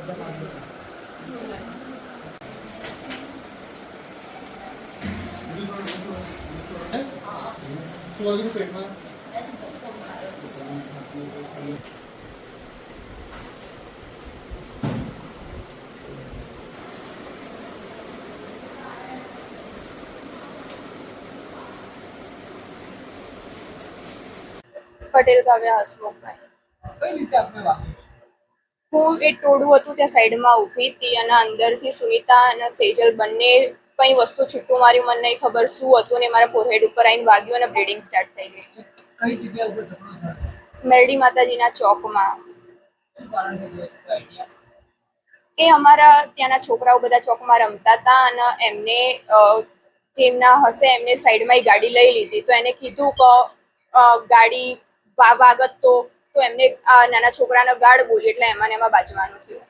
પટેલ કાવ્યા હસમુખભાઈ. કઈ રીતે આપને વાગ્યું? હું એ ટોળું હતું ત્યાં સાઈડમાં ઊભી હતી અને અંદરથી સુનિતા અને સેજલ બંને કઈ વસ્તુ છૂટું માર્યું, મને નહીં ખબર શું હતું, ને મારા ફોરહેડ ઉપર આવીને વાગ્યું અને બ્લીડિંગ સ્ટાર્ટ થઈ ગઈ. કઈ જગ્યા ઉપર ઝઘડો થયો? મેરડી માતાજીના ચોકમાં. શું કારણ છે આઈડિયા? એ અમારા ત્યાંના છોકરાઓ બધા ચોકમાં રમતા હતા અને એમને જેમના હશે એમને સાઈડમાં ગાડી લઈ લીધી, તો એને કીધું કે ગાડી વાગત તો એમને નાના છોકરાનો ગાળ બોલી, એટલે એમાં બાજવાનું થયું.